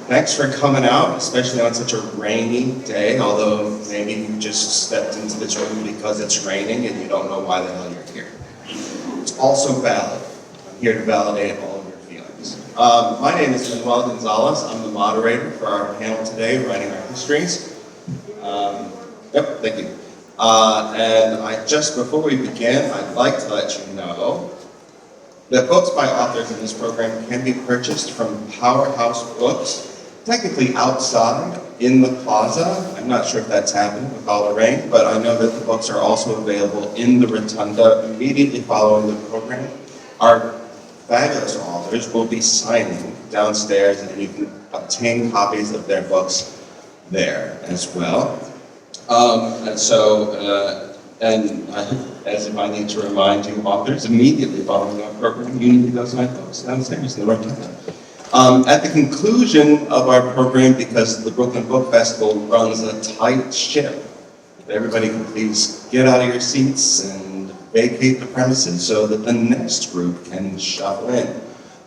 Thanks for coming out, especially on such a rainy day, although maybe you just stepped into this room because it's raining and you don't know why the hell you're here. It's also valid. I'm here to validate all of your feelings. My name is Manuel Gonzales. I'm the moderator for our panel today, Writing Our Histories. Thank you. And just before we begin, I'd like to let you know that books by authors in this program can be purchased from Powerhouse Books, technically outside in the plaza. I'm not sure if that's happening with all the rain, but I know that the books are also available in the rotunda immediately following the program. Our fabulous authors will be signing downstairs, and you can obtain copies of their books there as well. As if I need to remind you, authors, immediately following our program, you need to go sign books downstairs in the rotunda. At the conclusion of our program, because the Brooklyn Book Festival runs a tight ship, if everybody can please get out of your seats and vacate the premises so that the next group can shuffle in.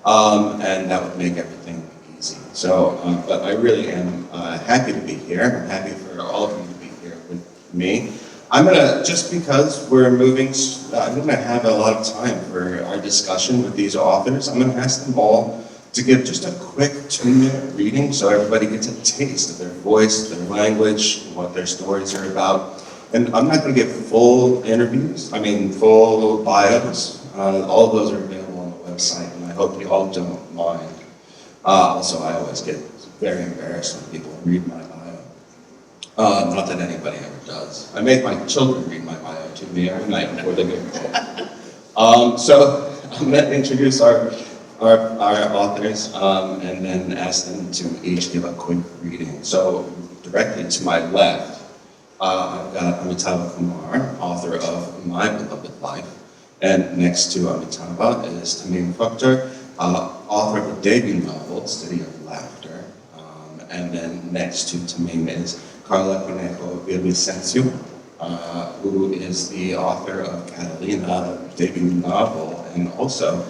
And that would make everything easy. So, but I really am happy to be here. I'm happy for all of you to be here with me. I'm gonna, just because we're moving, I'm gonna have a lot of time for our discussion with these authors. I'm gonna ask them all to give just a quick 2-minute reading so everybody gets a taste of their voice, their language, what their stories are about. And I'm not gonna give full interviews, full bios. All of those are available on the website, and I hope you all don't mind. Also, I always get very embarrassed when people read my bio. Not that anybody ever does. I make my children read my bio to me every night before they go to bed. So I'm gonna introduce our authors and then ask them to each give a quick reading. So directly to my left, I've got Amitava Kumar, author of My Beloved Life. And next to Amitava is Temim Fruchter, author of the debut novel, City of Laughter. And then next to Temim is Karla Cornejo Villavicencio, who is the author of Catalina, the debut novel, and also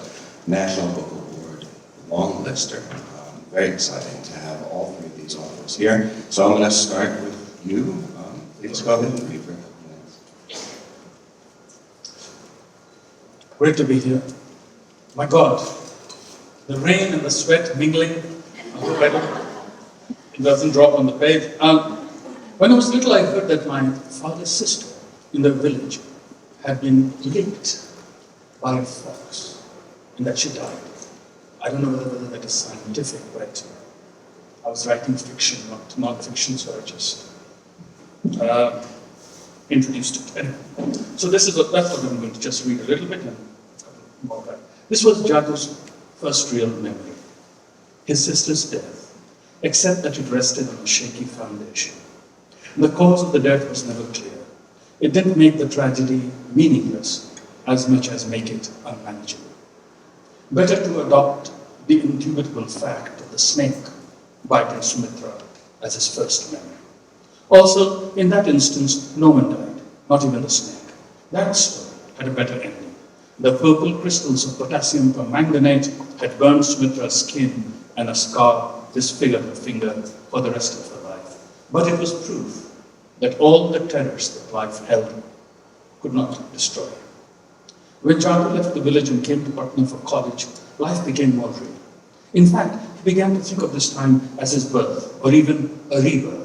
National Book Award longlister. Very exciting to have all three of these authors here. So I'm going to start with you. Please go ahead and read for a couple minutes. Great to be here. My God, the rain and the sweat mingling on the weather. It doesn't drop on the page. When I was little, I heard that my father's sister in the village had been licked by a fox and that she died. I don't know whether that is scientific, but I was writing fiction, not non-fiction, so I just introduced it. So that's what I'm going to just read a little bit and more back. This was Jadu's first real memory, his sister's death, except that it rested on a shaky foundation. The cause of the death was never clear. It didn't make the tragedy meaningless as much as make it unmanageable. Better to adopt the indubitable fact of the snake biting Sumitra as his first memory. Also, in that instance, no one died, not even the snake. That story had a better ending. The purple crystals of potassium permanganate had burned Sumitra's skin, and a scar disfigured her finger for the rest of her life. But it was proof that all the terrors that life held could not destroy. When Jadu left the village and came to Patna for college, life became more real. In fact, he began to think of this time as his birth, or even a rebirth.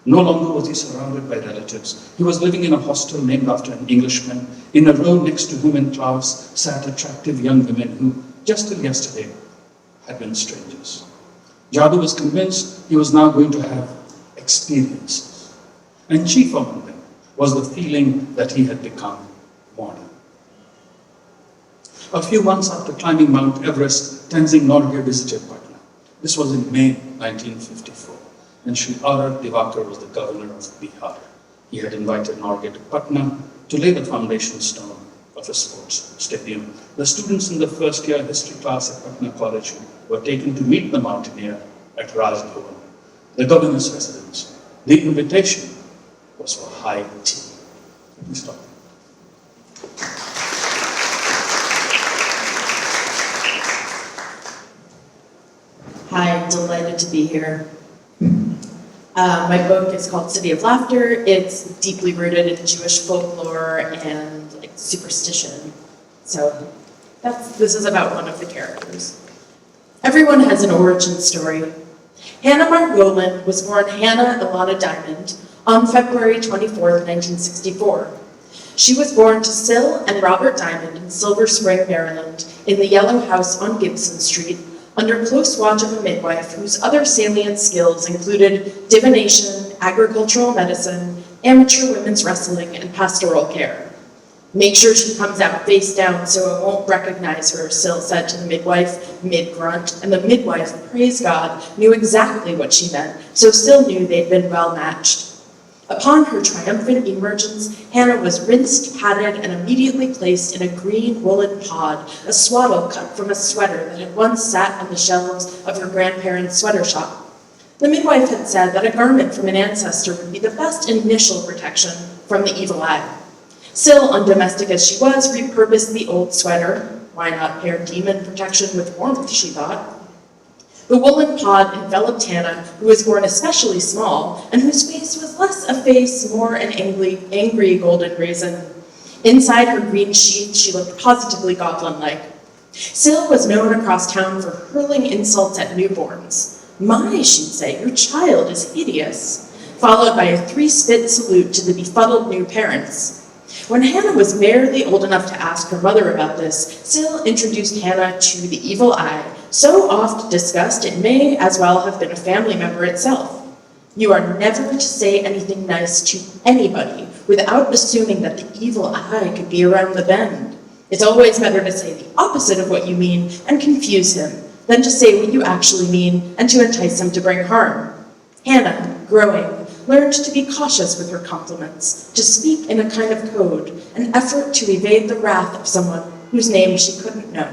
No longer was he surrounded by relatives. He was living in a hostel named after an Englishman, in a row next to whom in class sat attractive young women who, just till yesterday, had been strangers. Jadu was convinced he was now going to have experiences. And chief among them was the feeling that he had become modern. A few months after climbing Mount Everest, Tenzing Norgay visited Patna. This was in May 1954, and Sri R.R. Divakar was the governor of Bihar. He had invited Norgay to Patna to lay the foundation stone of a sports stadium. The students in the first year history class at Patna College were taken to meet the mountaineer at Raj Bhavan, the governor's residence. The invitation was for high tea. Let me stop. Hi, delighted to be be here. My book is called City of Laughter. It's deeply rooted in Jewish folklore and like superstition. So this is about one of the characters. Everyone has an origin story. Hannah Margolin was born Hannah Ilana Diamond on February 24, 1964. She was born to Syl and Robert Diamond in Silver Spring, Maryland, in the Yellow House on Gibson Street, under close watch of a midwife whose other salient skills included divination, agricultural medicine, amateur women's wrestling, and pastoral care. "Make sure she comes out face down so it won't recognize her," Syl said to the midwife, mid-grunt, and the midwife, praise God, knew exactly what she meant, so Syl knew they'd been well matched. Upon her triumphant emergence, Hannah was rinsed, patted, and immediately placed in a green woolen pod, a swaddle cut from a sweater that had once sat on the shelves of her grandparents' sweater shop. The midwife had said that a garment from an ancestor would be the best initial protection from the evil eye. Syl, undomestic as she was, repurposed the old sweater. Why not pair demon protection with warmth, she thought. The woolen pod enveloped Hannah, who was born especially small, and whose face was less a face, more an angry golden raisin. Inside her green sheath, she looked positively goblin-like. Syl was known across town for hurling insults at newborns. "My," she'd say, "your child is hideous," followed by a 3-spit salute to the befuddled new parents. When Hannah was barely old enough to ask her mother about this, Syl introduced Hannah to the evil eye, so oft discussed it may as well have been a family member itself. "You are never to say anything nice to anybody without assuming that the evil eye could be around the bend. It's always better to say the opposite of what you mean and confuse him than to say what you actually mean and to entice him to bring harm." Hannah, growing, learned to be cautious with her compliments, to speak in a kind of code, an effort to evade the wrath of someone whose name she couldn't know.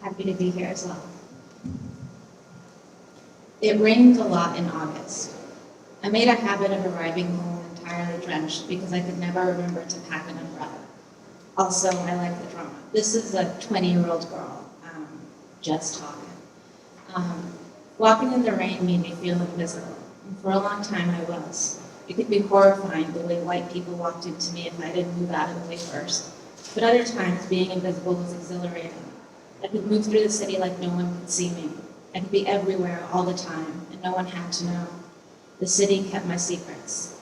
Happy to be here as well. It rained a lot in August. I made a habit of arriving home entirely drenched because I could never remember to pack an umbrella. Also, I like the drama. This is a 20-year-old girl, just talking. Walking in the rain made me feel invisible, and for a long time I was. It could be horrifying the way white people walked into me if I didn't move out of the way first. But other times, being invisible was exhilarating. I could move through the city like no one could see me. I could be everywhere all the time, and no one had to know. The city kept my secrets.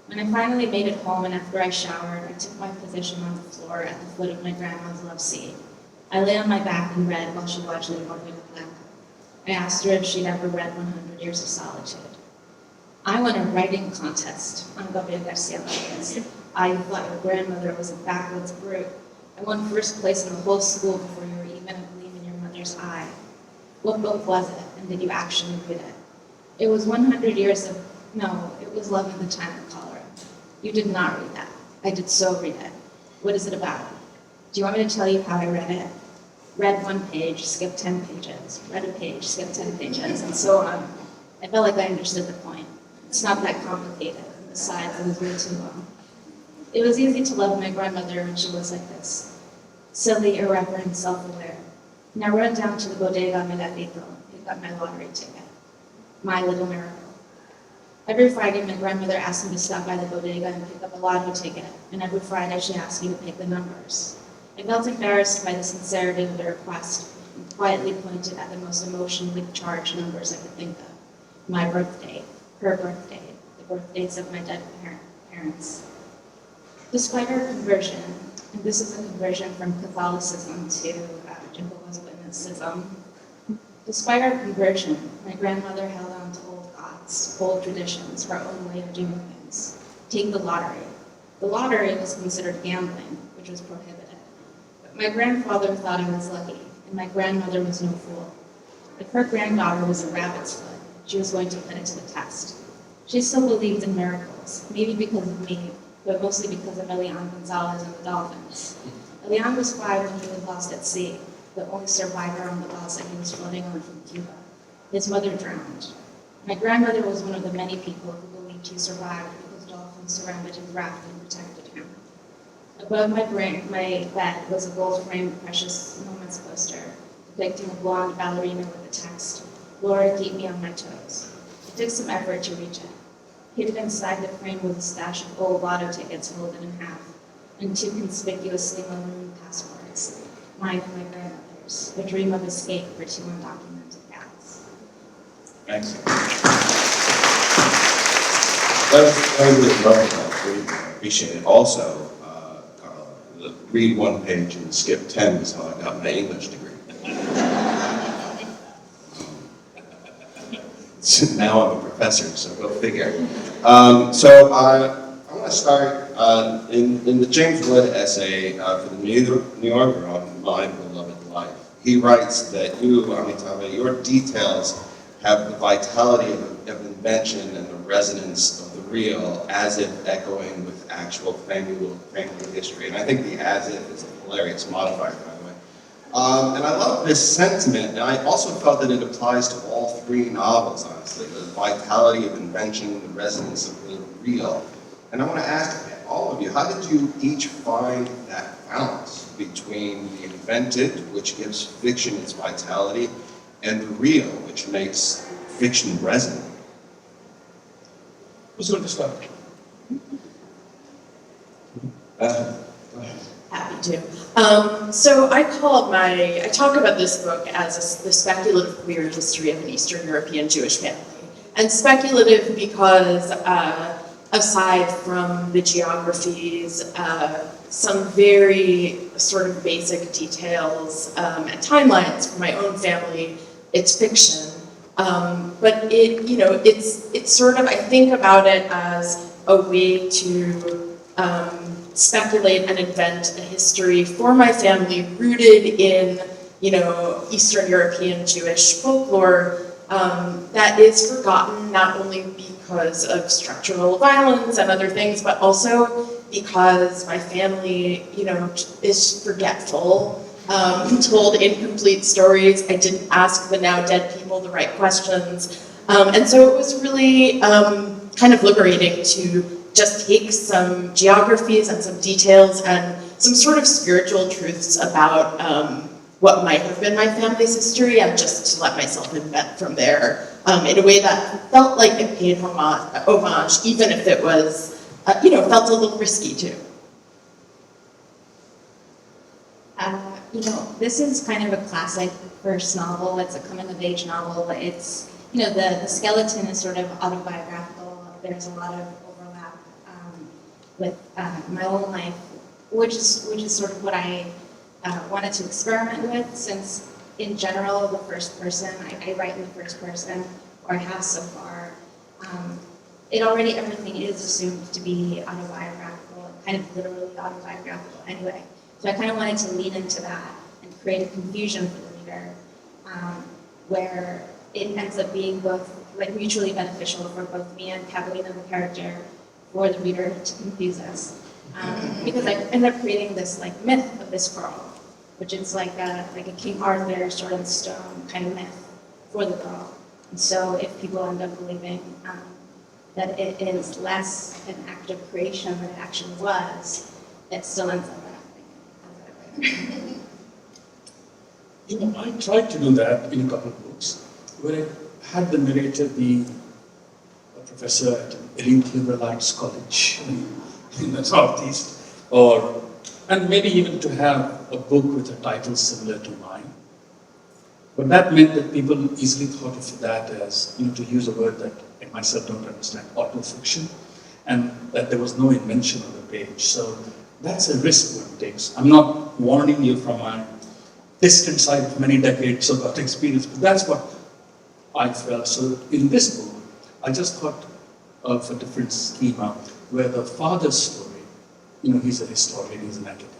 When I finally made it home and after I showered, I took my position on the floor at the foot of my grandma's love seat. I lay on my back and read while she watched me walking the plaque. I asked her if she'd ever read 100 Years of Solitude. I won a writing contest on Gabriel Garcia Marquez. I thought your grandmother was a backwoods brute. I won first place in the whole school before you were even a gleam in your mother's eye. What book was it, and did you actually read it? It was 100 Years of... No, it was Love in the Time of Cholera. You did not read that. I did so read it. What is it about? Do you want me to tell you how I read it? Read 1 page, skipped 10 pages. Read a page, skipped 10 pages, and so on. I felt like I understood the point. It's not that complicated, and besides, it was way too long. It was easy to love my grandmother when she was like this. Silly, irreverent, self-aware. Now run down to the bodega Megatito and pick up my lottery ticket. My little miracle. Every Friday, my grandmother asked me to stop by the bodega and pick up a lottery ticket, and every Friday she asked me to pick the numbers. I felt embarrassed by the sincerity of the request and quietly pointed at the most emotionally charged numbers I could think of. My birthday, her birthday, the birthdays of my dead parents. Despite our conversion, and this is a conversion from Catholicism to Jehovah's Witnessism, despite our conversion, my grandmother held on to old gods, old traditions, her own way of doing things. Take the lottery. The lottery was considered gambling, which was prohibited. But my grandfather thought I was lucky, and my grandmother was no fool. If her granddaughter was a rabbit's foot, she was going to put it to the test. She still believed in miracles, maybe because of me, but mostly because of Manuel Gonzales and the dolphins. Manuel was 5 when he was lost at sea, the only survivor on the balsa he was floating on from Cuba. His mother drowned. My grandmother was one of the many people who believed he survived because often surrounded him, wrapped and protected him. Above my bed was a gold-framed Precious Moments poster depicting a blonde ballerina with the text, "Lord, keep me on my toes." It took some effort to reach it. Hidden inside the frame was a stash of old lotto tickets folded in half, and two conspicuously maroon passports, mine and my grandmother's, a dream of escape for two undocumented cats. Thanks. That was really lovely. I appreciate it. Also, Karla, read one page and skip 10 is how I got my English degree. So now I'm a professor, so go figure. I want to start in the James Wood essay for the New Yorker on My Beloved Life. He writes that you, Amitava, your details have the vitality of invention and the resonance of the real, as if echoing with actual family history. And I think the as if is a hilarious modifier, by the way. And I love this sentiment, and I also felt that it applies to all three novels, honestly, the vitality of invention, the resonance of the real. And I want to ask all of you, how did you each find that balance between the invented, which gives fiction its vitality, and the real, which makes fiction resonant? Who's going to start? Go ahead. Happy to. So I talk about this book as the speculative queer history of an Eastern European Jewish family. And speculative because aside from the geographies, some very sort of basic details and timelines for my own family, it's fiction. But it's sort of, I think about it as a way to speculate and invent a history for my family rooted in, Eastern European Jewish folklore that is forgotten not only because of structural violence and other things, but also because my family, is forgetful, told incomplete stories. I didn't ask the now dead people the right questions. And so it was really kind of liberating to just take some geographies and some details and some sort of spiritual truths about what might have been my family's history and just to let myself invent from there in a way that felt like it paid homage, even if it was, felt a little risky too. This is kind of a classic first novel. It's a coming-of-age novel. It's, the skeleton is sort of autobiographical. There's a lot of overlap with my own life, which is sort of what I wanted to experiment with, since in general, the first person, I write in the first person, or I have so far. Everything is assumed to be autobiographical, kind of literally autobiographical anyway. So I kind of wanted to lean into that and create a confusion for the reader, where it ends up being both like mutually beneficial for both me and Catalina, the character, for the reader to confuse us. Because I end up creating this like myth of this girl, which is like a King Arthur sword and stone kind of myth for the girl. And so if people end up believing that it is less an act of creation than it actually was, it still ends up happening. I tried to do that in a couple of books, where I had the narrator be a professor at an elite liberal arts college in the Northeast, and maybe even to have a book with a title similar to mine. But that meant that people easily thought of that as, to use a word that I myself don't understand, autofiction, and that there was no invention on the page. So that's a risk one takes. I'm not warning you from my distant side of many decades of that experience, but that's what I felt. So in this book, I just thought of a different schema, where the father's story, he's a historian, he's an academic.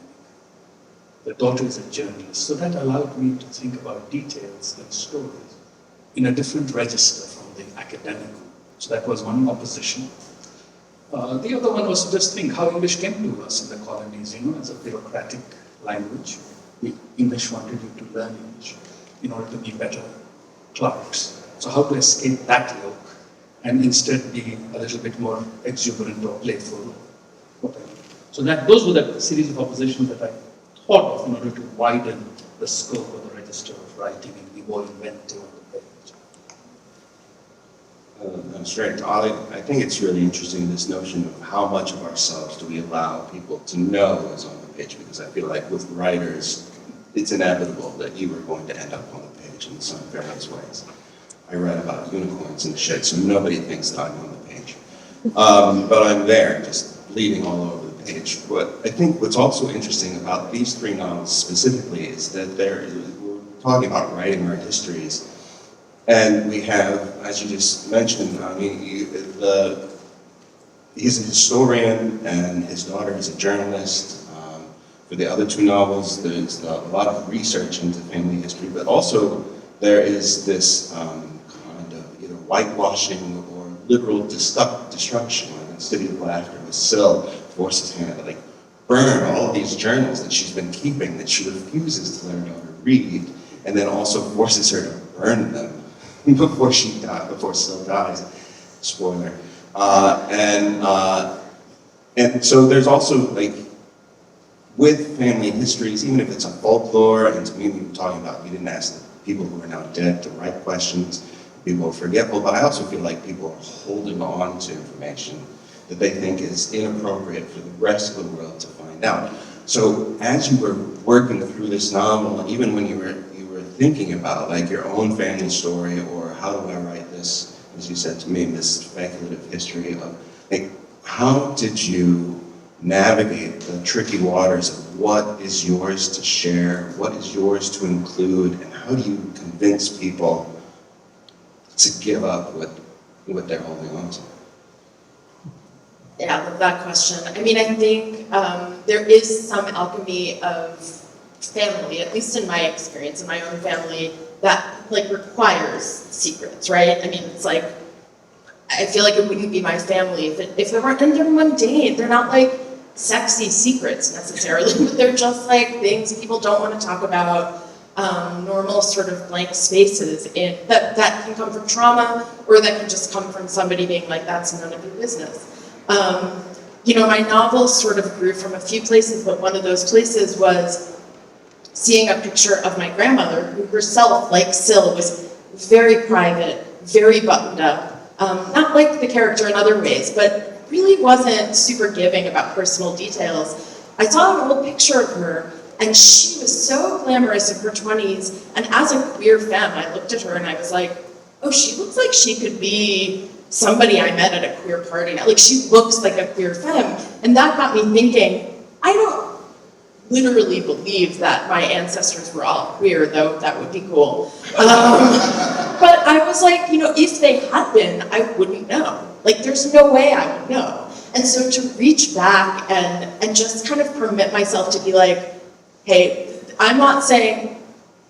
The daughter is a journalist. So that allowed me to think about details and stories in a different register from the academic. So that was one opposition. The other one was to just think how English came to us in the colonies, as a bureaucratic language. The English wanted you to learn English in order to be better clerks. So how to escape that yoke and instead be a little bit more exuberant or playful, whatever. So those were the series of oppositions that I thought of in order to widen the scope of the register of writing and be more inventive on the page. That's right. I think it's really interesting, this notion of how much of ourselves do we allow people to know is on the page, because I feel like with writers, it's inevitable that you are going to end up on the page in some various ways. I read about unicorns in the shed, so nobody thinks that I'm on the page. But I'm there, just bleeding all over the page. But I think what's also interesting about these three novels specifically is that we're talking about writing our histories. And we have, as you just mentioned, I mean, he's a historian and his daughter is a journalist. For the other two novels, there's a lot of research into family history, but also there is this kind of either whitewashing or literal destruction. Like in City of Laughter, with Syl forces Hannah to like burn all of these journals that she's been keeping that she refuses to let her daughter read, and then also forces her to burn them before Syl dies. Spoiler. And so there's also like, with family histories, even if it's a folklore, and to me, we were talking about, we didn't ask the people who are now dead the right questions, people are forgetful, but I also feel like people are holding on to information that they think is inappropriate for the rest of the world to find out. So as you were working through this novel, even when you were thinking about like your own family story, or how do I write this, as you said to me, this speculative history of, like, how did you navigate the tricky waters of what is yours to share, what is yours to include, and how do you convince people to give up what they're holding on to? Yeah, I love that question. I mean, I think there is some alchemy of family, at least in my experience, in my own family, that like requires secrets, right? I mean, it's like, I feel like it wouldn't be my family if there weren't, and they're mundane. They're not like sexy secrets necessarily, but they're just like things people don't want to talk about, normal sort of blank spaces that can come from trauma, or that can just come from somebody being like, that's none of your business. You know, my novels sort of grew from a few places, but one of those places was seeing a picture of my grandmother, who herself, like Syl, was very private, very buttoned up, not like the character in other ways, but really wasn't super giving about personal details. I saw an old picture of her, and she was so glamorous in her 20s, and as a queer femme, I looked at her and I was like, oh, she looks like she could be somebody I met at a queer party. Like, she looks like a queer femme, and that got me thinking, I don't literally believe that my ancestors were all queer, though that would be cool. But I was like, you know, if they had been, I wouldn't know. Like, there's no way I would know. And so to reach back and just kind of permit myself to be like, hey, I'm not saying,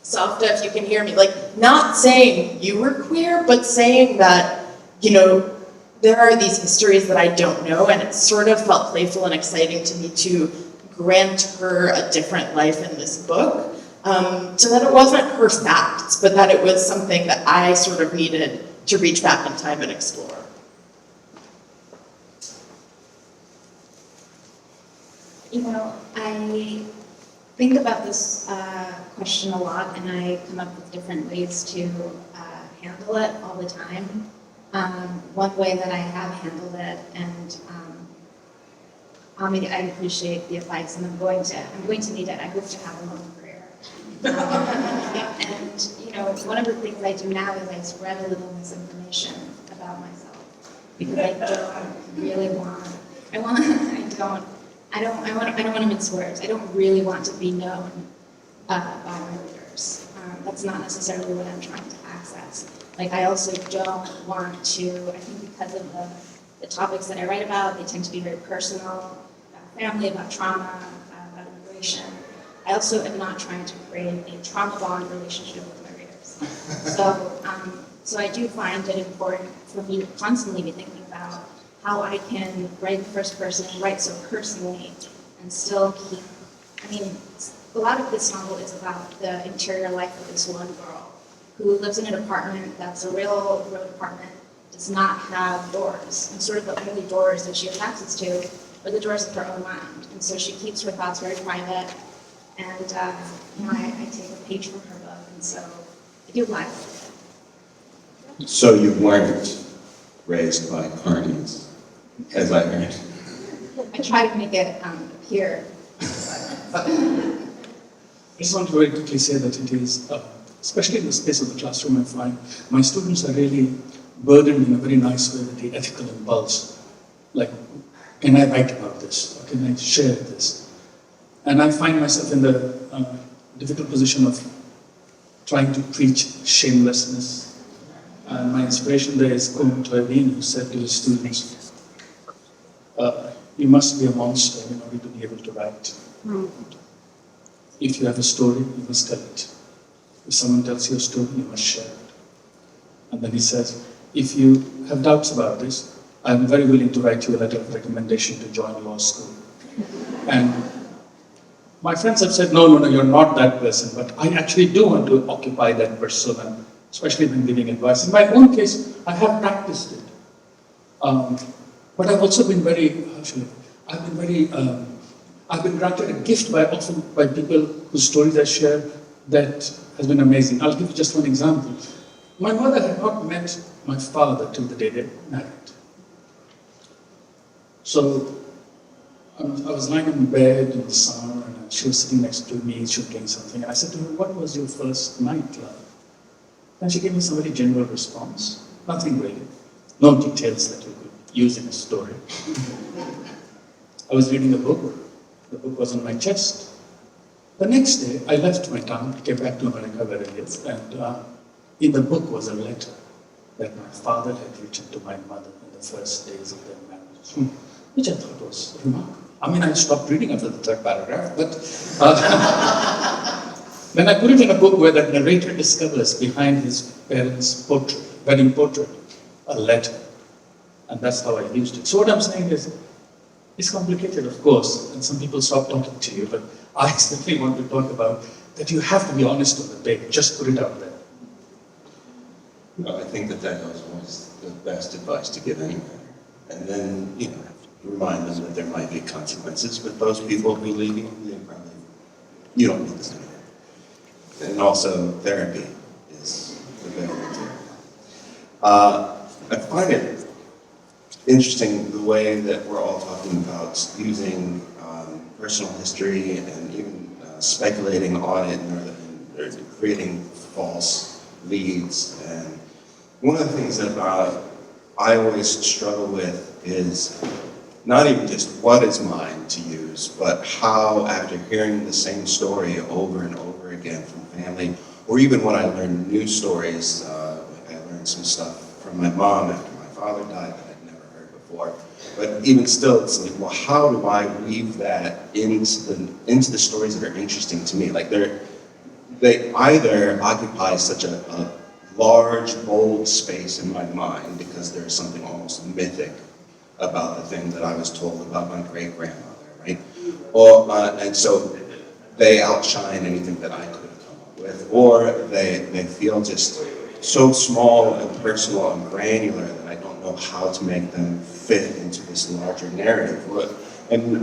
Softa, if you can hear me, like, not saying you were queer, but saying that, you know, there are these histories that I don't know, and it sort of felt playful and exciting to me to grant her a different life in this book, so that it wasn't her facts, but that it was something that I sort of needed to reach back in time and explore. You know, I think about this question a lot, and I come up with different ways to handle it all the time. One way that I have handled it, and I appreciate the advice, and I'm going to need it. I hope to have a long career. And you know, one of the things I do now is I spread a little misinformation about myself, because I don't really want. I don't want to mince words. I don't really want to be known by my readers. That's not necessarily what I'm trying to access. Like, I also don't want to, I think because of the topics that I write about, they tend to be very personal, about family, about trauma, about immigration. I also am not trying to create a trauma bond relationship with my readers. So I do find it important for me to constantly be thinking about how I can write the first person and write so personally and still keep, I mean, a lot of this novel is about the interior life of this one girl who lives in an apartment that's a real road apartment, does not have doors. And sort of the only doors that she has access to are the doors of her own mind. And so she keeps her thoughts very private. And I take a page from her book, and so I do like it. So you weren't raised by carnies, as I heard. I try to make it appear. I just want to very quickly say that it is, especially in the space of the classroom, I find my students are really burdened in a very nice way with the ethical impulse. Like, can I write about this? Or can I share this? And I find myself in the difficult position of trying to preach shamelessness. And my inspiration there is Kumar, who said to his students, you must be a monster in order to be able to write. If you have a story, you must tell it. If someone tells you a story, you must share it. And then he says, if you have doubts about this, I'm very willing to write you a letter of recommendation to join law school. And my friends have said, no, you're not that person, but I actually do want to occupy that persona, especially when giving advice. In my own case, I have practiced it. But I've also been I've been granted a gift often by people whose stories I share that has been amazing. I'll give you just one example. My mother had not met my father till the day they married. So I was lying in bed in the summer, and she was sitting next to me, she was doing something, and I said to her, what was your first night like? And she gave me some very general response. Nothing really. No details that you could use in a story. I was reading a book. The book was on my chest. The next day, I left my town, came back to America where I live, and in the book was a letter that my father had written to my mother in the first days of their marriage, which I thought was remarkable. I mean, I stopped reading after the third paragraph, but then I put it in a book where the narrator discovers behind his parents' portrait, wedding portrait, a letter. And that's how I used it. So what I'm saying is, it's complicated, of course, and some people stop talking to you, but I simply want to talk about that you have to be honest on the page, just put it out there. No, I think that was the best advice to give anyone. And then, remind them that there might be consequences, but those people who leave you don't need this anymore. And also, therapy is available too. I find it interesting the way that we're all talking about using personal history and even speculating on it or creating false leads. And one of the things that I always struggle with is not even just what is mine to use, but how, after hearing the same story over and over again from family, or even when I learned new stories, I learned some stuff from my mom after my father died that I'd never heard before. But even still, it's like, well, how do I weave that into the stories that are interesting to me? Like they either occupy such a large, bold space in my mind because there's something almost mythic about the thing that I was told about my great-grandmother, right? Or and so they outshine anything that I could have come up with, or they feel just so small and personal and granular that I don't know how to make them fit into this larger narrative. And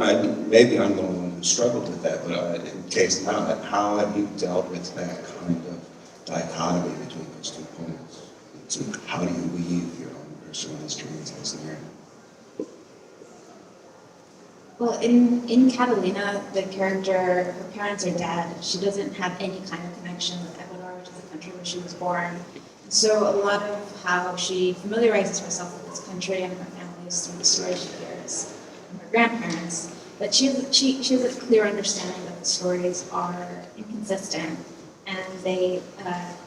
maybe I'm the only one who struggled with that, but in case not, how have you dealt with that kind of dichotomy between those 2 points? So how do you weave your own personal history into this narrative? Well, in Catalina, the character, her parents are dead. She doesn't have any kind of connection with Ecuador, which is the country where she was born. So a lot of how she familiarizes herself with this country and her family is through the stories she hears from her grandparents. But she has a clear understanding that the stories are inconsistent and they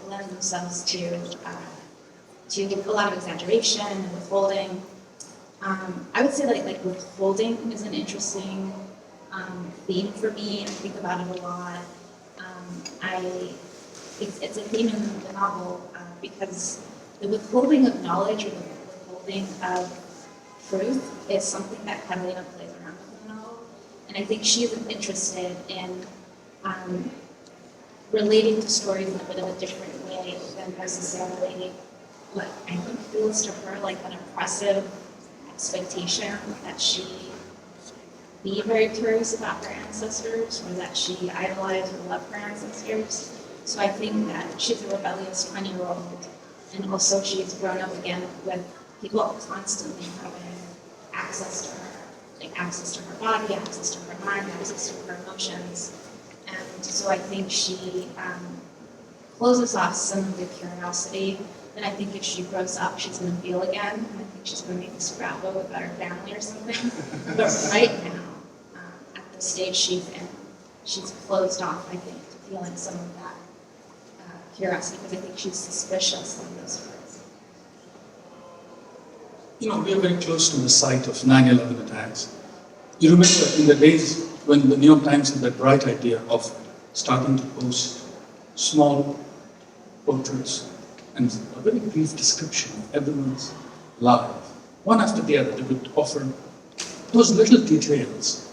lend themselves to a lot of exaggeration and withholding. I would say like withholding is an interesting theme for me. I think about it a lot. It's a theme in the novel because the withholding of knowledge or the withholding of truth is something that Catalina plays around with in the novel. And I think she's interested in relating to stories in a bit of a different way than necessarily what I think feels to her like an oppressive expectation that she be very curious about her ancestors, or that she idolize or love her ancestors. So I think that she's a rebellious 20-year-old, and also she's grown up again with people constantly having access to her, like access to her body, access to her mind, access to her emotions. And so I think she closes off some of the curiosity that I think if she grows up, she's going to feel again. And I think she's going to make a scrapbook about her family or something. But right now, at the stage she's in, she's closed off, I think, to feeling some of that curiosity, because I think she's suspicious of those words. You know, we are very close to the site of 9/11 attacks. You remember in the days when the New York Times had that bright idea of starting to post small portraits and a very brief description of everyone's life, one after the other. They would offer those little details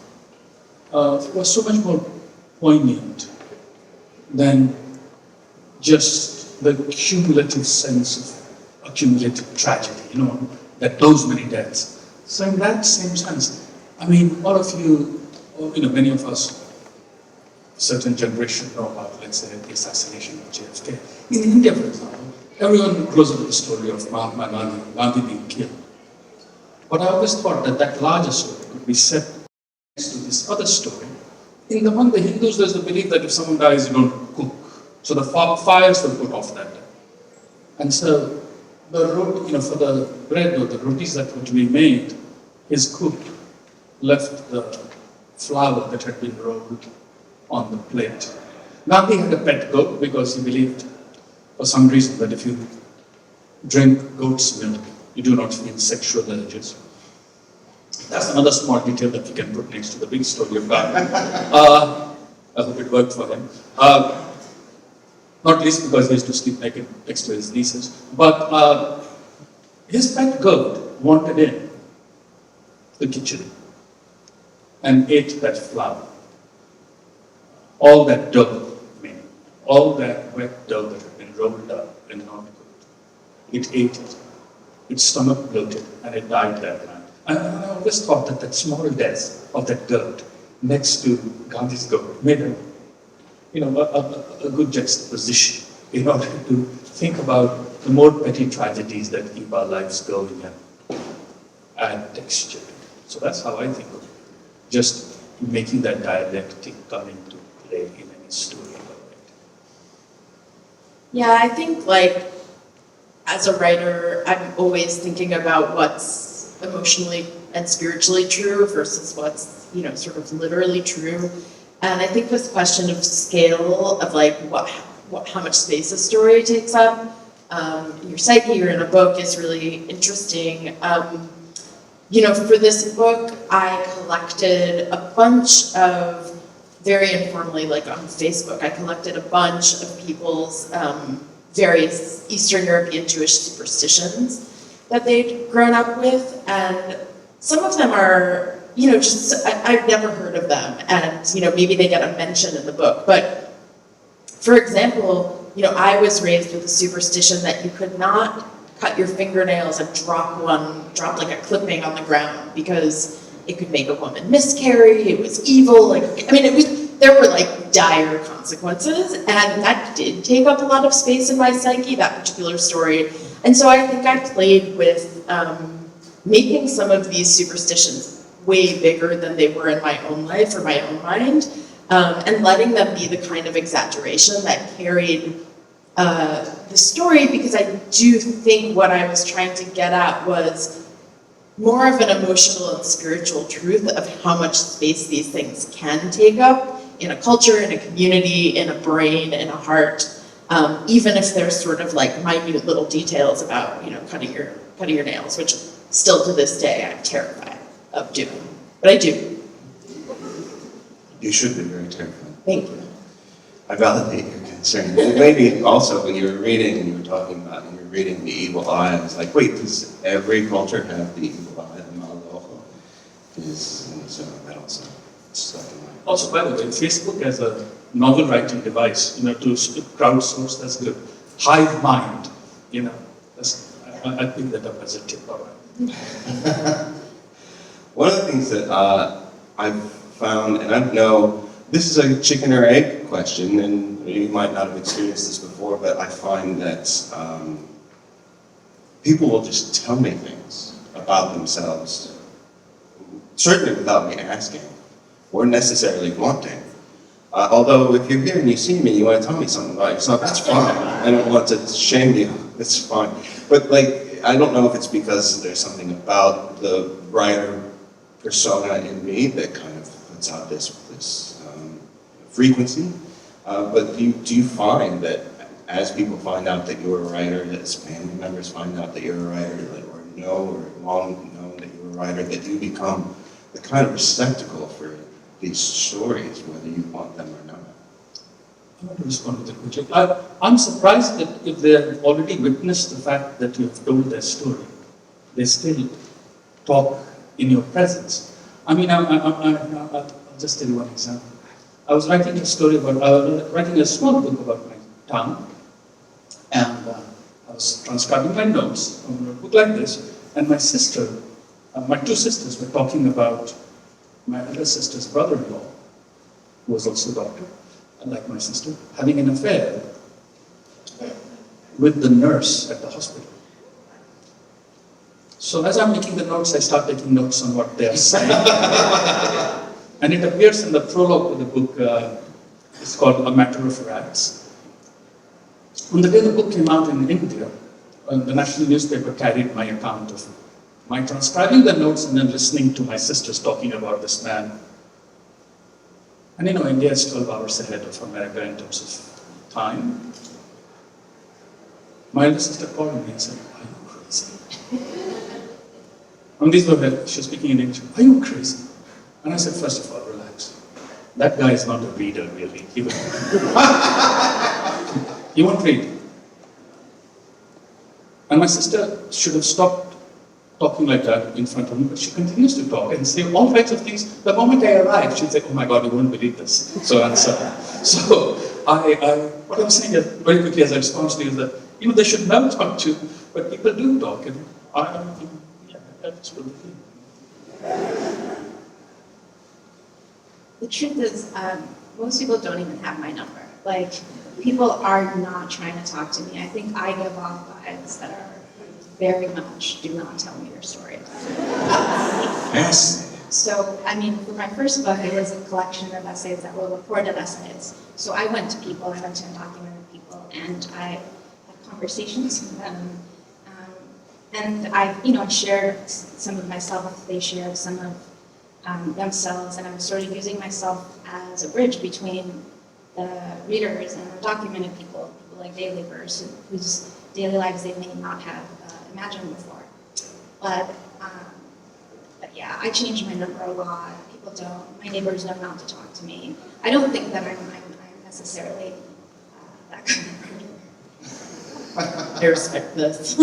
were so much more poignant than just the cumulative sense of accumulated tragedy, that those many deaths. So in that same sense, I mean, all of you, many of us, certain generation know about, let's say, the assassination of JFK. In India, for example, everyone grows up with the story of Mahatma Gandhi being killed. But I always thought that larger story could be set next to this other story. Among the Hindus, there's the belief that if someone dies, you don't cook. So the fires were put off that day. And so for the bread or the rotis that were to be made, his cook left the flour that had been rolled on the plate. Gandhi had a pet goat because he believed, for some reason, that if you drink goat's milk, you do not feel sexual urges. That's another small detail that you can put next to the big story of Gandhi. I hope it worked for him. Not least because he used to sleep naked next to his nieces. But his pet goat wandered in the kitchen and ate that flour. All that dough, all that wet dough that had been rolled up and not cooked. It ate it. Its stomach bloated and it died that night. And I always thought that small death of that goat next to Gandhi's goat made a good juxtaposition in order to think about the more petty tragedies that keep our lives going and add texture. So that's how I think of it. Just making that dialectic come into play in any story about it. Yeah, I think as a writer, I'm always thinking about what's emotionally and spiritually true versus what's, sort of literally true. And I think this question of scale of how much space a story takes up, in your psyche or in a book is really interesting. For this book, I collected a bunch of, very informally, on Facebook, I collected a bunch of people's various Eastern European Jewish superstitions that they'd grown up with, and some of them are, I've never heard of them, and, maybe they get a mention in the book, but, for example, I was raised with a superstition that you could not cut your fingernails and drop like a clipping on the ground, because it could make a woman miscarry, it was evil, there were dire consequences, and that did take up a lot of space in my psyche, that particular story. And so I think I played with making some of these superstitions way bigger than they were in my own life or my own mind, and letting them be the kind of exaggeration that carried the story, because I do think what I was trying to get at was more of an emotional and spiritual truth of how much space these things can take up in a culture, in a community, in a brain, in a heart, even if there's sort of minute little details about, cutting your nails, which still to this day I'm terrified of doing, but I do. You should be very terrified. Thank you. I validate your concern. And maybe also when you were reading and you were talking about and you were reading the evil eye, I was like, wait, does every culture have the evil eye? The Malachi is, and so that also stuck in my. Also, by the way, Facebook as a novel writing device, to crowdsource, that's good. Hive mind, I picked that up as a tip. All right. One of the things that I've found, and I don't know, this is a chicken or egg question, and you might not have experienced this before, but I find that people will just tell me things about themselves, certainly without me asking, or necessarily wanting. Although if you're here and you see me and you want to tell me something about yourself, that's fine. I don't want to shame you, it's fine. But like, I don't know if it's because there's something about the writer persona in me that kind of puts out this frequency. But do you find that as people find out that you're a writer, as family members find out that you're a writer, or long known that you're a writer, that you become the kind of receptacle for these stories, whether you want them or not? I want to respond to that question. I'm surprised that if they have already witnessed the fact that you have told their story, they still talk in your presence. I mean, I'll just tell you one example. I was writing a small book about my town, and I was transcribing my notes from a book like this, and my sister, my two sisters were talking about my elder sister's brother-in-law, who was also a doctor, like my sister, having an affair with the nurse at the hospital. So as I'm making the notes, I start taking notes on what they are saying. And it appears in the prologue to the book. It's called A Matter of Rats. On the day the book came out in India, the national newspaper carried my account of my transcribing the notes and then listening to my sisters talking about this man. And India is 12 hours ahead of America in terms of time. My elder sister called me and said, "Are you crazy?" And she was speaking in English. "Are you crazy?" And I said, "First of all, relax. That guy is not a reader, really. He won't read." And my sister should have stopped talking like that in front of me, but she continues to talk and say all kinds of things. The moment I arrive, she'd say, "Oh my God, you won't believe this." So on and so on. So what I'm saying very quickly as a response to you is that they should never talk to, but people do talk, and that's what they do. The truth is, most people don't even have my number. Like, people are not trying to talk to me. I think I give off vibes that are very much, do not tell me your story. Yes. So, I mean, for my first book, it was a collection of essays that were reported essays. So I went to people, I went to undocumented people, and I had conversations with them. And I shared some of myself, they shared some of themselves, and I was sort of using myself as a bridge between the readers and undocumented people like day laborers whose daily lives they may not have imagined before. But yeah, I changed my number a lot. People don't. My neighbors know not to talk to me. I don't think that I'm necessarily that kind of person. I respect this.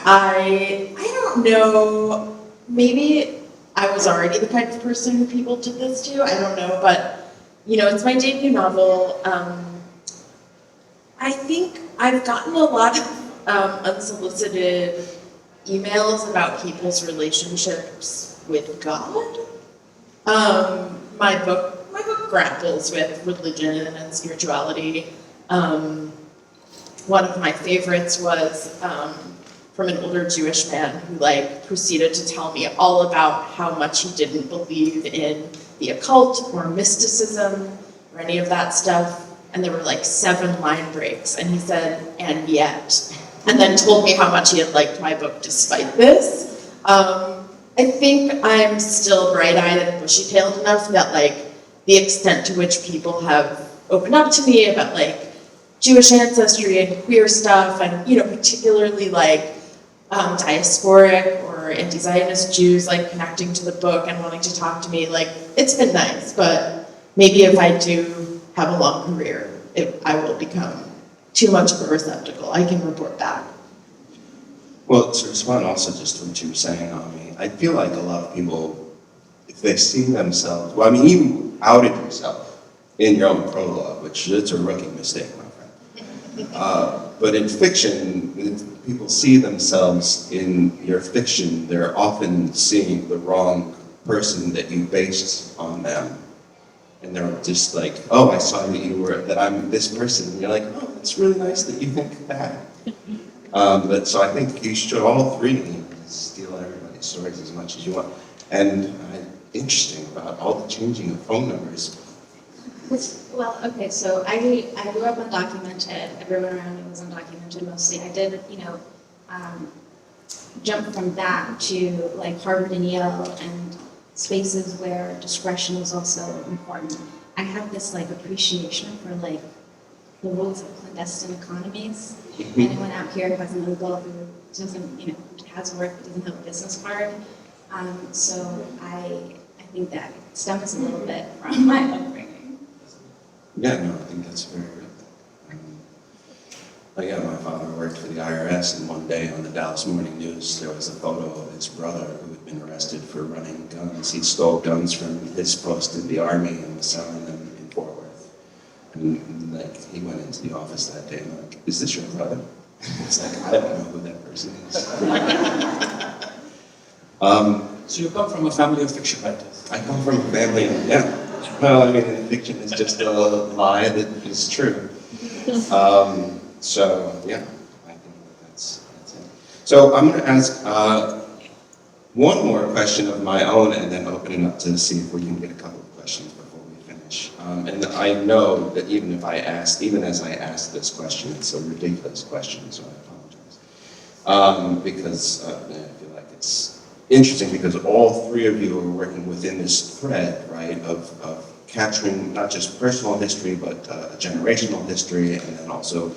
I don't know, maybe I was already the kind of person who people did this to, I don't know, but it's my debut novel. I think I've gotten a lot of unsolicited emails about people's relationships with God. My book grapples with religion and spirituality. One of my favorites was from an older Jewish man who proceeded to tell me all about how much he didn't believe in the occult or mysticism or any of that stuff. And there were 7 line breaks, and he said, "And yet," and then told me how much he had liked my book despite this. I think I'm still bright-eyed and bushy-tailed enough that the extent to which people have opened up to me about Jewish ancestry and queer stuff, and particularly diasporic or anti-Zionist Jews connecting to the book and wanting to talk to me, it's been nice. But maybe if I do have a long career, I will become too much of a receptacle. I can report back. Well, to respond also just to what you were saying, I feel like a lot of people, if they see themselves, you outed yourself in your own prologue, which it's a rookie mistake, my friend. But in fiction, people see themselves in your fiction. They're often seeing the wrong person that you based on them. And they're just like, oh, I saw that I'm this person. And you're like, oh, it's really nice that you think that. But so I think you should all three steal everybody's stories as much as you want. And interesting about all the changing of phone numbers. Well, okay, so I grew up undocumented. Everyone around me was undocumented mostly. I did, jump from that to like Harvard and Yale and spaces where discretion was also important. I have this like appreciation for like the rules of clandestine economies. Anyone out here who has an uncle who doesn't, has work but doesn't have a business card. So I think that stems a little bit from my upbringing. Yeah, no, I think that's very good. My father worked for the IRS, and one day on the Dallas Morning News, there was a photo of his brother who had been arrested for running guns. He stole guns from his post in the Army and was selling them in Fort Worth. And he went into the office that day and like, is this your brother? It's like, I don't know who that person is. So you come from a family of fiction writers. I come from a family, yeah. Well, I mean, fiction is just a lie that is true. So, yeah, I think that's it. So I'm going to ask one more question of my own and then open it up to see if we can get a couple of questions before we finish. And I know that even as I ask this question, it's a ridiculous question, so I apologize. Because I feel like it's interesting because all three of you are working within this thread, right, of capturing not just personal history, but a generational history, and then also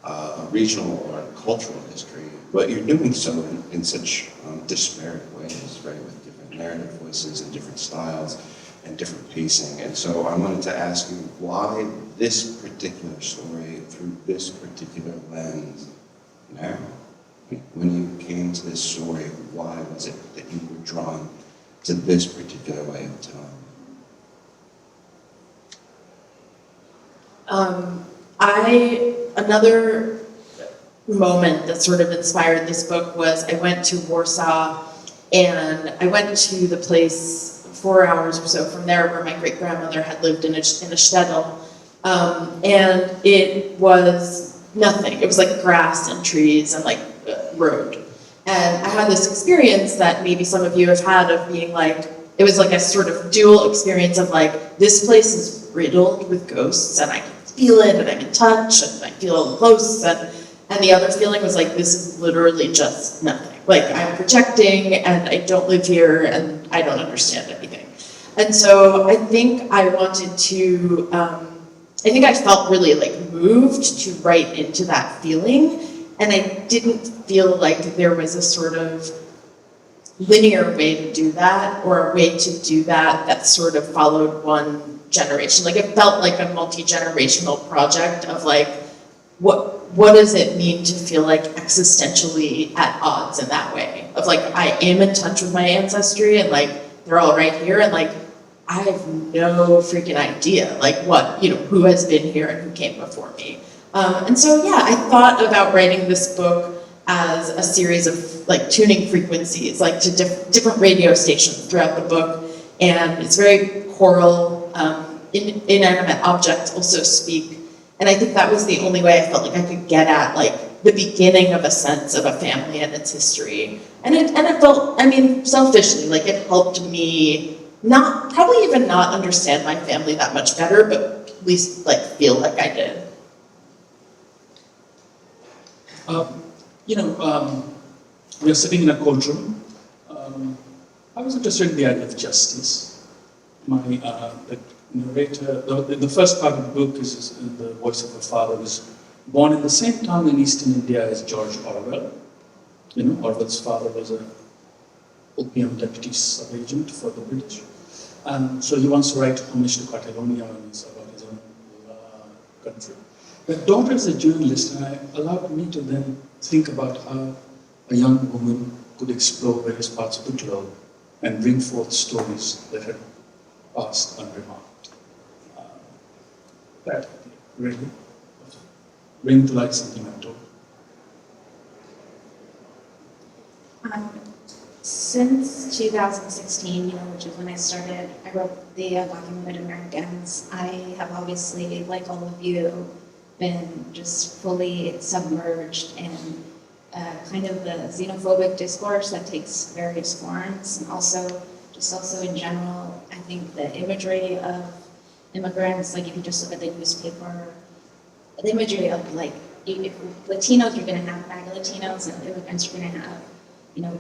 a regional or cultural history. But you're doing so in such disparate ways, right, with different narrative voices and different styles and different pacing. And so I wanted to ask you why this particular story through this particular lens now? When you came to this story, why was it that you were drawn to this particular way of telling? Another moment that sort of inspired this book was I went to Warsaw, and I went to the place 4 hours or so from there where my great-grandmother had lived in a shtetl, and it was nothing. It was like grass and trees and like road. And I had this experience that maybe some of you have had of being like, it was like a sort of dual experience of like, this place is riddled with ghosts and I can feel it and I'm in touch and I feel close, and the other feeling was like, this is literally just nothing. Like I'm projecting and I don't live here and I don't understand anything. And so I think I wanted to, I felt really like moved to write into that feeling, and I didn't feel like there was a sort of linear way to do that, or a way to do that sort of followed one generation. Like it felt like a multi-generational project of like, what does it mean to feel like existentially at odds in that way? Of like, I am in touch with my ancestry and like, they're all right here, and like, I have no freaking idea, like who has been here and who came before me. And so, yeah, I thought about writing this book as a series of like tuning frequencies, like to different radio stations throughout the book. And it's very choral, inanimate objects also speak. And I think that was the only way I felt like I could get at like the beginning of a sense of a family and its history. And it felt, selfishly, like it helped me probably even not understand my family that much better, but at least like feel like I did. We are sitting in a courtroom. I was interested in the idea of justice. The narrator, the first part of the book is the voice of a father who was born in the same town in eastern India as George Orwell. Orwell's father was an opium deputy sub-agent for the British. So he wants to write homage to Catalonia and it's about his own country. The daughter is a journalist, and it allowed me to then think about how a young woman could explore various parts of the globe and bring forth stories that had passed unremarked. That really bring to light something I told. Since 2016, which is when I wrote the Undocumented Americans, I have obviously, like all of you, been just fully submerged in kind of the xenophobic discourse that takes various forms, and also in general, I think the imagery of immigrants, like if you just look at the newspaper, the imagery of like, if Latinos, you're going to have MAGA Latinos, and immigrants, you're going to have,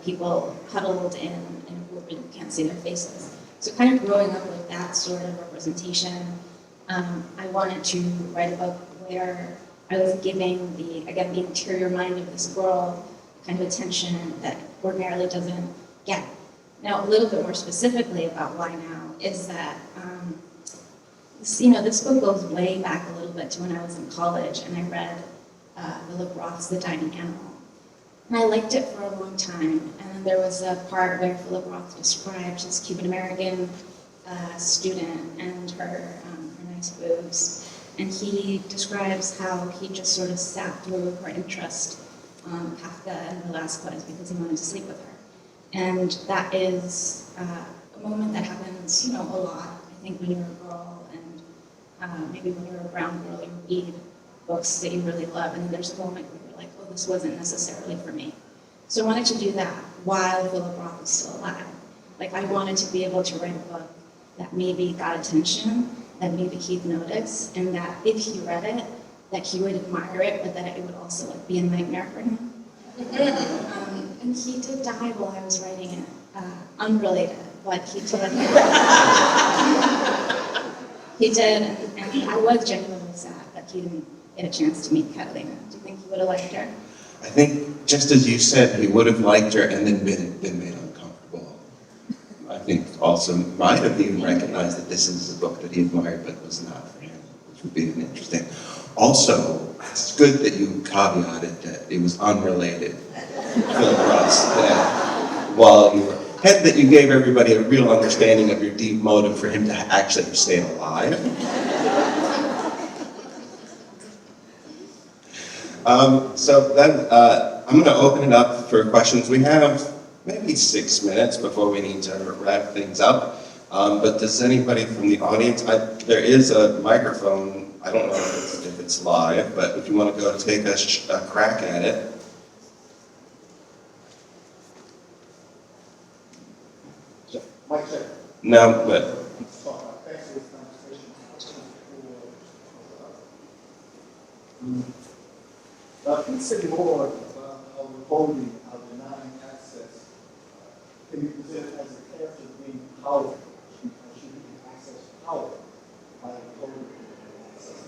people huddled in a group and you can't see their faces. So kind of growing up with that sort of representation, I wanted to write a book where I was giving the interior mind of this girl kind of attention that ordinarily doesn't get. Now, a little bit more specifically about why now is that, this book goes way back a little bit to when I was in college, and I read Philip Roth's The Dining Animal. And I liked it for a long time, and then there was a part where Philip Roth described his Cuban-American student and her nice boobs. And he describes how he just sort of sat through her interest, Kafka and Velasquez, because he wanted to sleep with her. And that is a moment that happens, a lot. I think when you're a girl, and maybe when you're a brown girl, you read books that you really love, and then there's a moment where you're like, oh, this wasn't necessarily for me. So I wanted to do that while Philip Roth was still alive. Like, I wanted to be able to write a book that maybe got attention, that maybe he'd notice, and that if he read it, that he would admire it, but that it would also be a nightmare for him. And he did die while I was writing it, unrelated, but he did. He did, and I was genuinely sad that he didn't get a chance to meet Catalina. Do you think he would have liked her? I think, just as you said, he would have liked her and then been made uncomfortable. I think also might have even recognized that this is a book that he admired but was not for him, which would be interesting. Also, it's good that you caveated that it was unrelated, Philip Roth's death, while you were, and that you gave everybody a real understanding of your deep motive for him to actually have stayed alive. So then I'm going to open it up for questions. We have maybe 6 minutes before we need to wrap things up. But does anybody from the audience, there is a microphone, I don't know if it's live, but if you want to go take a crack at it. Mike, check. No, but Thanks for this conversation. Can you say more about withholding of denying access? Can you present it as a character being power? She can access power by withholding access.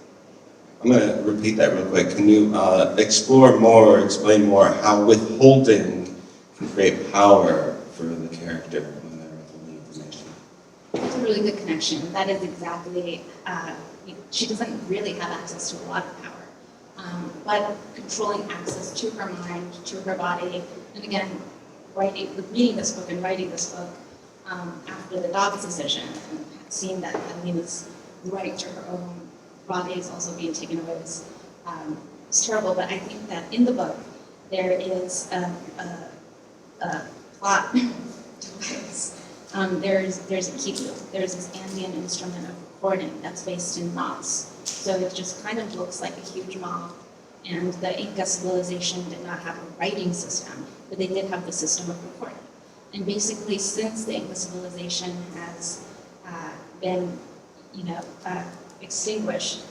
I'm going to repeat that real quick. Can you explore more, explain more how withholding can create power for the character when they're withholding information? It's a really good connection. That is exactly, she doesn't really have access to a lot of power. But controlling access to her mind, to her body, and again, reading this book and writing this book after the Dobbs decision, and seeing that Catalina's right to her own body is also being taken away was terrible. But I think that in the book, there is a plot device. There's a kipu. There's this Andean instrument of recording that's based in moths. So it just kind of looks like a huge moth. And the Inca civilization did not have a writing system, but they did have the system of recording. And basically, since the Inca civilization has been, extinguished,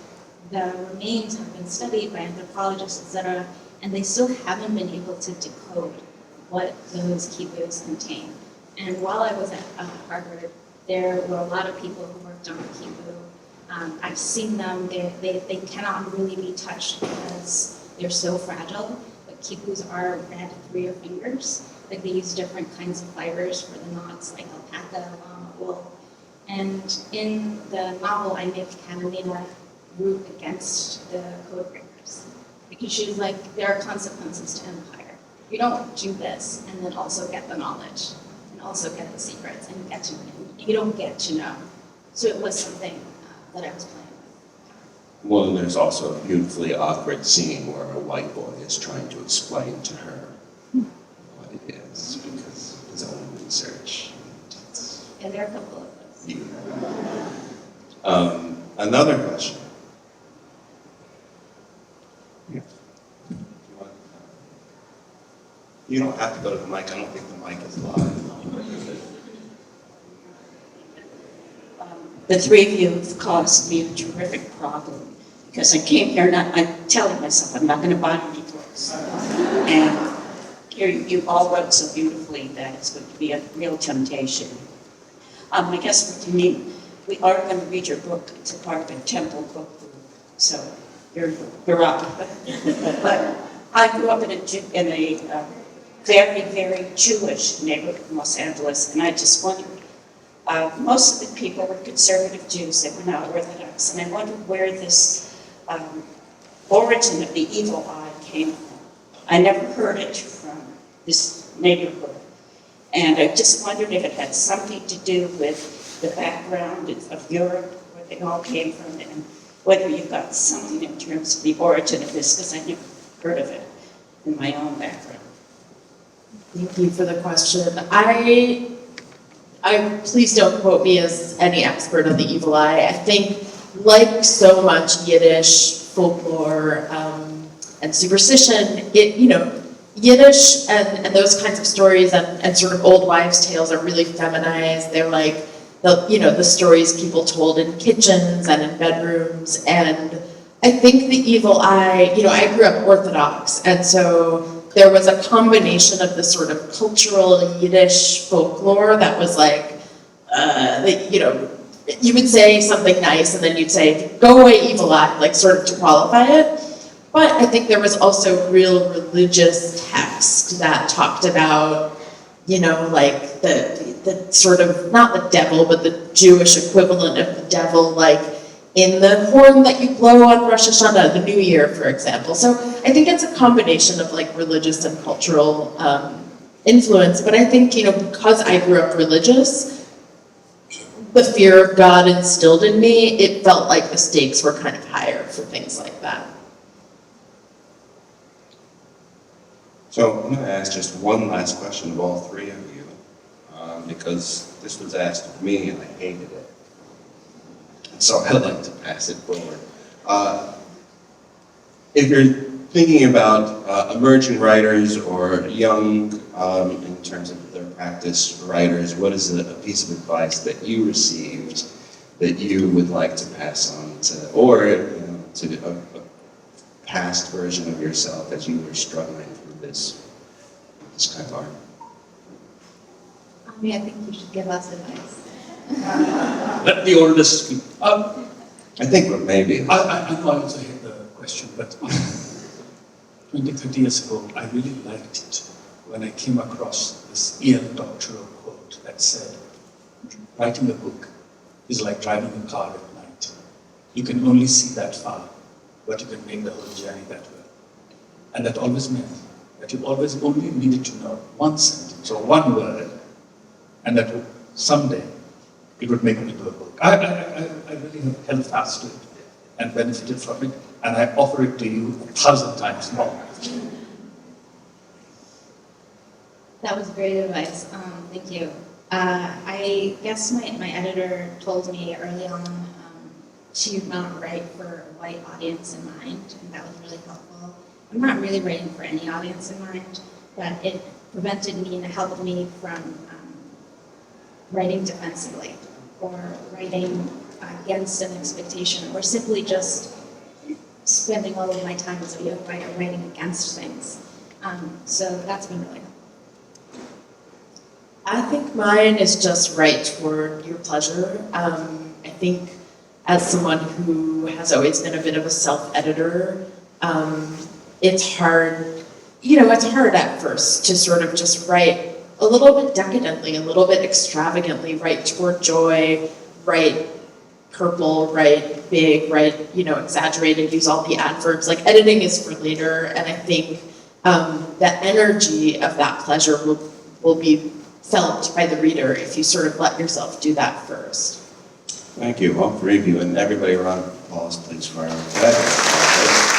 the remains have been studied by anthropologists, etc., and they still haven't been able to decode what those quipus contain. And while I was at Harvard, there were a lot of people who worked on the quipu. I've seen them, they cannot really be touched because they're so fragile, but quipus are red through your fingers. Like, they use different kinds of fibers for the knots, like alpaca, llama, wool. And in the novel, I make Catalina root against the code breakers. Because she's like, there are consequences to empire. You don't do this and then also get the knowledge, and also get the secrets, and get to you don't get to know. So it was something that I was playing with. Well, there's also a beautifully awkward scene where a white boy is trying to explain to her what it is. And there are a couple of those. Another question. You don't have to go to the mic. I don't think the mic is live. The three of you have caused me a terrific problem because I came here I'm telling myself I'm not going to buy any books. And here you all wrote so beautifully that it's going to be a real temptation. I guess for Temim, we are going to read your book. It's a part of a temple book, so you're up. But I grew up in a very, very Jewish neighborhood in Los Angeles, and I just wondered, most of the people were conservative Jews, they were not Orthodox, and I wondered where this origin of the evil eye came from. I never heard it from this neighborhood, and I just wondered if it had something to do with the background of Europe, where they all came from, and whether you got something in terms of the origin of this, because I never heard of it in my own background. Thank you for the question. I please don't quote me as any expert on the evil eye. I think, like so much Yiddish folklore and superstition, Yiddish and those kinds of stories and sort of old wives' tales are really feminized. They're like the stories people told in kitchens and in bedrooms. And I think the evil eye, I grew up Orthodox, and so there was a combination of the sort of cultural Yiddish folklore that was like, you would say something nice and then you'd say, go away, evil eye, like sort of to qualify it. But I think there was also real religious text that talked about, like the sort of, not the devil, but the Jewish equivalent of the devil, like in the horn that you blow on Rosh Hashanah, the New Year, for example. So I think it's a combination of like religious and cultural influence. But I think, because I grew up religious, the fear of God instilled in me, it felt like the stakes were kind of higher for things like that. So I'm going to ask just one last question of all three of you, because this was asked of me and I hated it. So I'd like to pass it forward. If you're thinking about emerging writers or young, in terms of their practice writers, what is a piece of advice that you received that you would like to pass on to, or to a past version of yourself as you were struggling through this kind of art? I think you should give us advice. Let the oldest speak. I think maybe. I know I also hate the question, but 20, 30 years ago, I really liked it when I came across this Ian doctoral quote that said, writing a book is like driving a car at night. You can only see that far, but you can make the whole journey that way. And that always meant that you always only needed to know one sentence or one word, and that someday it would make it into a book. I really have held fast to it and benefited from it, and I offer it to you 1,000 times more. That was great advice. Thank you. I guess my editor told me early on to not write for a white audience in mind, and that was really helpful. I'm not really writing for any audience in mind, but it prevented me and helped me from writing defensively or writing against an expectation or simply just spending all of my time as a young writer writing against things. So that's been really helpful. I think mine is just write toward your pleasure. I think as someone who has always been a bit of a self-editor, it's hard, it's hard at first to sort of just write a little bit decadently, a little bit extravagantly, write toward joy, write purple, write big, write, exaggerated, use all the adverbs. Like editing is for later, and I think the energy of that pleasure will be felt by the reader if you sort of let yourself do that first. Thank you, all three of you, and everybody around applause, please, for our guests.